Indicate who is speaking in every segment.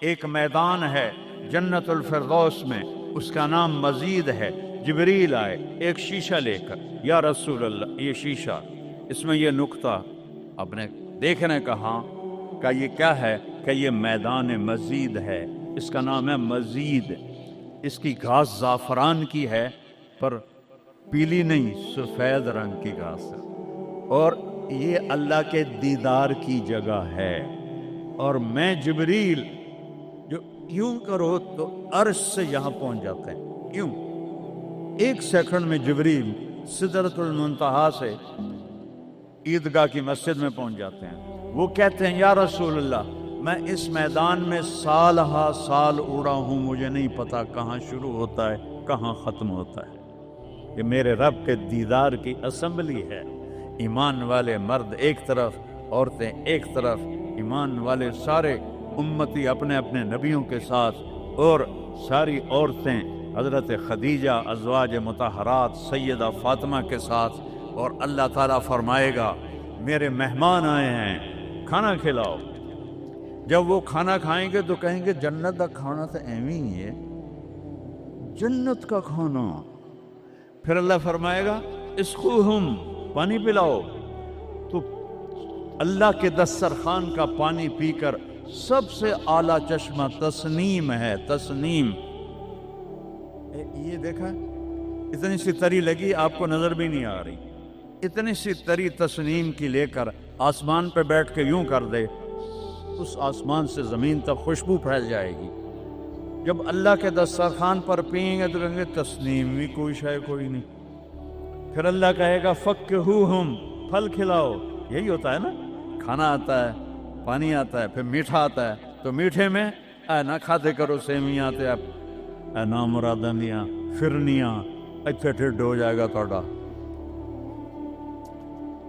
Speaker 1: ایک میدان ہے جنت الفردوس میں، اس کا نام مزید ہے۔ جبریل آئے ایک شیشہ لے کر، یا رسول اللہ یہ شیشہ، اس میں یہ نقطہ آپ نے دیکھنے کہا کہ یہ کیا ہے؟ کہ یہ میدان مزید ہے، اس کا نام ہے مزید۔ اس کی گھاس زعفران کی ہے، پر پیلی نہیں، سفید رنگ کی گھاس ہے، اور یہ اللہ کے دیدار کی جگہ ہے۔ اور میں جبریل جو یوں کرو تو عرش سے یہاں پہنچ جاتے ہیں، یوں 1 سیکنڈ میں جبریل سدرۃ المنتہا سے عیدگاہ کی مسجد میں پہنچ جاتے ہیں۔ وہ کہتے ہیں یا رسول اللہ میں اس میدان میں سال ہا سال اڑا ہوں، مجھے نہیں پتا کہاں شروع ہوتا ہے کہاں ختم ہوتا ہے۔ یہ میرے رب کے دیدار کی اسمبلی ہے۔ ایمان والے مرد ایک طرف، عورتیں ایک طرف، ایمان والے سارے امتی اپنے اپنے نبیوں کے ساتھ، اور ساری عورتیں حضرت خدیجہ ازواج مطہرات سیدہ فاطمہ کے ساتھ۔ اور اللہ تعالیٰ فرمائے گا میرے مہمان آئے ہیں، کھانا کھلاؤ۔ جب وہ کھانا کھائیں گے تو کہیں گے جنت کا کھانا تو ایویں ہی ہے، جنت کا کھانا۔ پھر اللہ فرمائے گا اسقوہم، پانی پلاؤ۔ تو اللہ کے دسترخوان کا پانی پی کر سب سے اعلیٰ چشمہ تسنیم ہے، تسنیم۔ یہ دیکھا اتنی سی تری لگی، آپ کو نظر بھی نہیں آ رہی، اتنی سی تری تسنیم کی لے کر آسمان پہ بیٹھ کے یوں کر دے، اس آسمان سے زمین تک خوشبو پھیل جائے گی۔ جب اللہ کے دسترخوان پر پئیں گے تو کہیں گے تسنیم بھی کوئی شے کوئی نہیں۔ پھر اللہ کہے گا فکہوہم، پھل کھلاؤ۔ یہی ہوتا ہے نا، کھانا آتا ہے، پانی آتا ہے، پھر میٹھا آتا ہے، تو میٹھے میں اے نہ کھاتے کرو سیویاں تے آپ اے نامراداں دیاں فرنیاں، اتنے ٹھڈ ہو جائے گا تھوڑا۔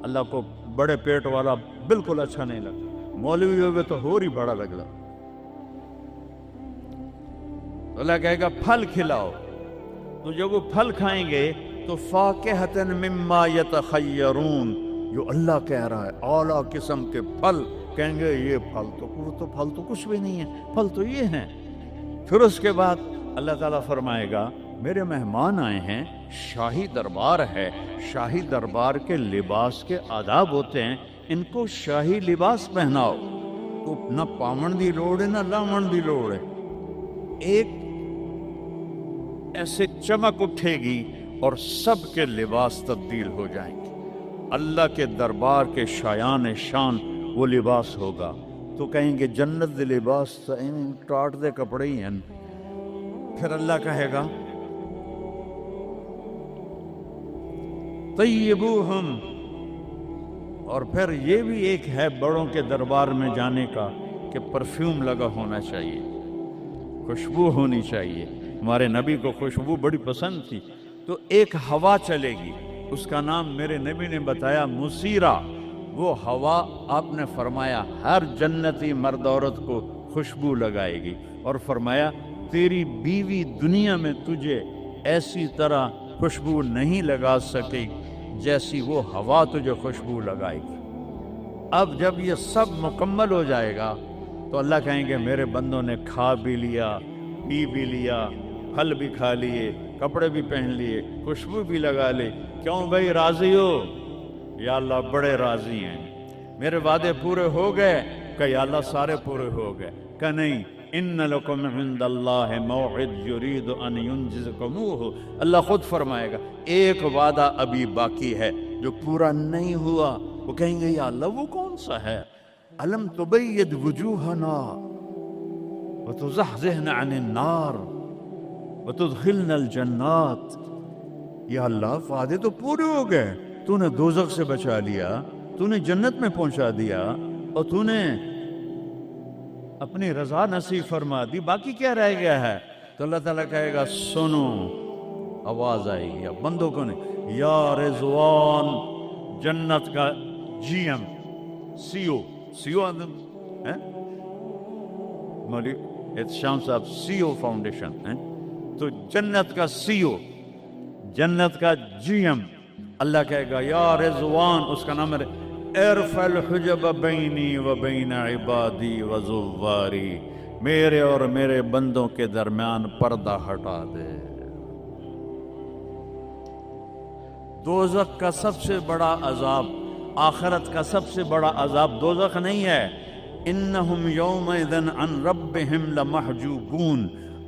Speaker 1: اللہ کو بڑے پیٹ والا بالکل اچھا نہیں لگتا، مولوی ہوئے تو ہی بڑا لگتا۔ اللہ کہے گا پھل کھلاؤ، تو جب وہ پھل کھائیں گے تو فاکہۃ مما یتخیرون، جو اللہ کہہ رہا ہے اعلیٰ قسم کے پھل، کہیں گے یہ پھل تو کچھ بھی نہیں ہے، پھل تو یہ ہیں۔ پھر اس کے بعد اللہ تعالیٰ فرمائے گا میرے مہمان آئے ہیں، شاہی دربار ہے، شاہی دربار کے لباس کے آداب ہوتے ہیں، ان کو شاہی لباس پہناؤ۔ تو نہ پامن دی لوڑ ہے نہ لامن دی لوڑ ہے، ایک ایسے چمک اٹھے گی اور سب کے لباس تبدیل ہو جائیں گے۔ اللہ کے دربار کے شایان شان وہ لباس ہوگا، تو کہیں گے جنت دے لباس ٹاٹ دے کپڑے ہی ہیں۔ پھر اللہ کہے گا طیبوہم، اور پھر یہ بھی ایک ہے بڑوں کے دربار میں جانے کا کہ پرفیوم لگا ہونا چاہیے، خوشبو ہونی چاہیے۔ ہمارے نبی کو خوشبو بڑی پسند تھی، تو ایک ہوا چلے گی، اس کا نام میرے نبی نے بتایا مسیرہ۔ وہ ہوا آپ نے فرمایا ہر جنتی مرد عورت کو خوشبو لگائے گی، اور فرمایا تیری بیوی دنیا میں تجھے ایسی طرح خوشبو نہیں لگا سکی جیسی وہ ہوا تجھے خوشبو لگائے گی۔ اب جب یہ سب مکمل ہو جائے گا تو اللہ کہیں گے میرے بندوں نے کھا بھی لیا، پی بھی لیا، پھل بھی کھا لیے، کپڑے بھی پہن لیے، خوشبو بھی لگا لے، کیوں بھائی راضی ہو؟ یا اللہ بڑے راضی ہیں، میرے وعدے پورے ہو گئے؟ کہ یا اللہ سارے پورے ہو گئے۔ کہ نہیں، ان لکم عند اللہ موعد یرید ان ینجزکموہ، اللہ خود فرمائے گا ایک وعدہ ابھی باقی ہے جو پورا نہیں ہوا۔ وہ کہیں گے یا اللہ وہ کون سا ہے؟ الم تبید وجوہنا وتزحزحنا عن النار وتدخلنا الجنات۔ یا اللہ وعدے تو پورے ہو گئے، تو نے دوزخ سے بچا لیا، تو نے جنت میں پہنچا دیا، اور تو نے اپنی رضا نصیب فرما دی، باقی کیا رہ گیا ہے؟ تو اللہ تعالیٰ کہے گا سنو، آواز آئے گی اب بندوں کو نہیں، یا رضوان، جنت کا جی ایم سی او مولوی احتشام صاحب سی او فاؤنڈیشن، تو جنت کا سی او، جنت کا جی ایم، اللہ کہے گا یا رضوان، اس کا نام ہے ارفع الحجب بینی و بین عبادی و زواری، میرے اور میرے بندوں کے درمیان پردہ ہٹا دے۔ دوزخ کا سب سے بڑا عذاب، آخرت کا سب سے بڑا عذاب دوزخ نہیں ہے۔ انہم یومئذ عن ربہم لمحجوبون،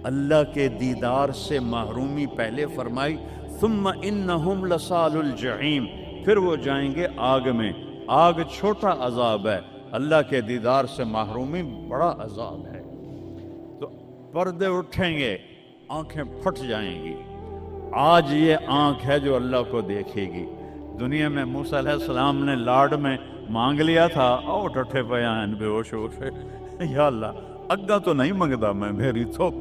Speaker 1: اللہ کے دیدار سے محرومی پہلے فرمائی، ثم انہم لصال الجحیم، پھر وہ جائیں گے آگ میں۔ آگ چھوٹا عذاب ہے، اللہ کے دیدار سے محرومی بڑا عذاب ہے۔ تو پردے اٹھیں گے، آنکھیں پھٹ جائیں گی۔ آج یہ آنکھ ہے جو اللہ کو دیکھے گی۔ دنیا میں موسیٰ علیہ السلام نے لاڈ میں مانگ لیا تھا، او ٹھٹھے پیان بے ہوش ہو گئے، یا اللہ اگا تو نہیں منگتا میں، میری تھوپ۔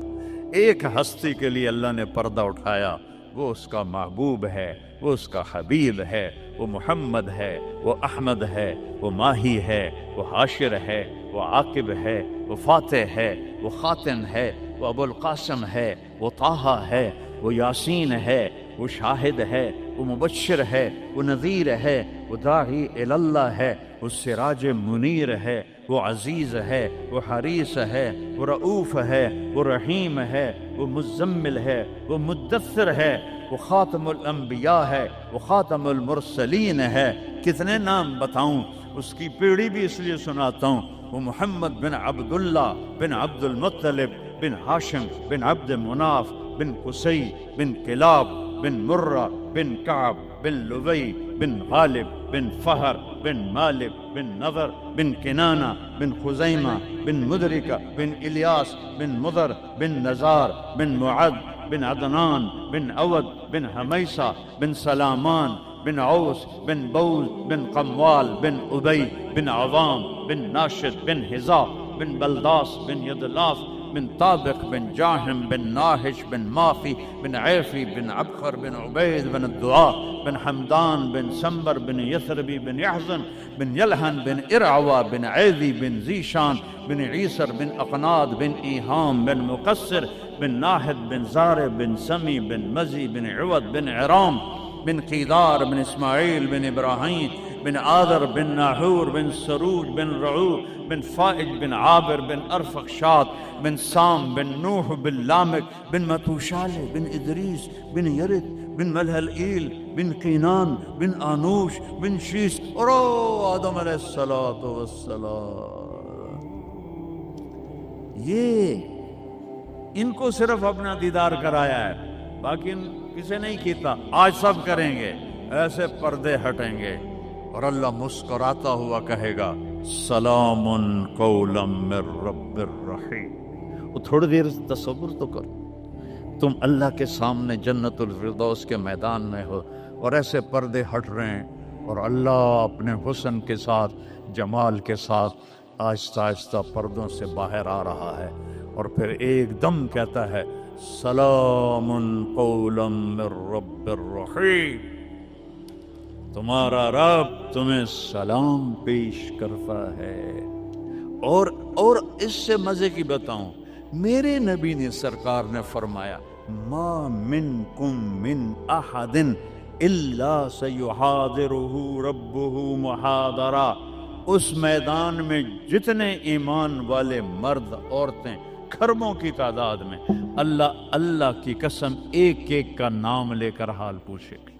Speaker 1: ایک ہستی کے لیے اللہ نے پردہ اٹھایا، وہ اس کا محبوب ہے، وہ اس کا حبیب ہے، وہ محمد ہے، وہ احمد ہے، وہ ماہی ہے، وہ حاشر ہے، وہ عاقب ہے، وہ فاتح ہے، وہ خاتم ہے، وہ ابو القاسم ہے، وہ طٰہٰ ہے، وہ یاسین ہے، وہ شاہد ہے، وہ مبشر ہے، وہ نذیر ہے، وہ داعی اللہ ہے، وہ سراج منیر ہے، وہ عزیز ہے، وہ حریص ہے، وہ رؤوف ہے، وہ رحیم ہے، وہ مزمل ہے، وہ مدثر ہے، وہ خاتم الانبیاء ہے، وہ خاتم المرسلین ہے۔ کتنے نام بتاؤں، اس کی پیڑھی بھی اس لیے سناتا ہوں۔ وہ محمد بن عبداللہ بن عبد المطلب بن ہاشم بن عبد مناف بن قصی بن کلاب بن مرہ بن کعب بن لبی بن غالب بن فہر بن مالک بن نضر بن کنانہ بن خزیمہ بن مدرکہ بن الیاس بن مضر بن نزار بن معد بن عدنان بن عود بن حمیسہ بن سلامان بن عوس بن بوز بن قموال بن ابی بن عوام بن ناشد بن حذا بن بلداس بن یدلاف بن طابق بن جاہم بن ناہش بن مافی بن عیفی بن عبخر بن عبید بن الدعاء بن حمدان بن سمبر بن یثربی بن یحزن بن یلحن بن ارعوہ بن عیدی بن ذیشان بن عیسر بن اقناد بن ایہام بن مقصر بن ناحد بن زار بن سمی بن مزی بن عود بن عرام بن قیدار بن اسماعیل بن ابراہیم بن آذر بن ناحور بن سروج بن رعو بن فائج بن عابر بن ارفخشاد بن سام بن نوح بن لامک بن متوشال بن ادریس بن یرد بن ملہلئیل بن قینان بن آنوش بن شیس اور آدم علیہ السلام۔ یہ ان کو صرف اپنا دیدار کرایا ہے، باقی کسے نہیں کیتا۔ آج سب کریں گے، ایسے پردے ہٹیں گے اور اللہ مسکراتا ہوا کہے گا سلام قولا من رب الرحیم۔ وہ تھوڑی دیر تصور تو کرو، تم اللہ کے سامنے جنت الفردوس کے میدان میں ہو اور ایسے پردے ہٹ رہے ہیں اور اللہ اپنے حسن کے ساتھ، جمال کے ساتھ آہستہ آہستہ پردوں سے باہر آ رہا ہے، اور پھر ایک دم کہتا ہے سلام قولا من رب الرحیم، تمہارا رب تمہیں سلام پیش کرتا ہے۔ اور اس سے مزے کی بتاؤں، میرے نبی نے سرکار نے فرمایا ما منکم من احد الا سیحاضرہ ربہ محاضرہ، اس میدان میں جتنے ایمان والے مرد عورتیں کھربوں کی تعداد میں، اللہ کی قسم ایک ایک کا نام لے کر حال پوچھے گا۔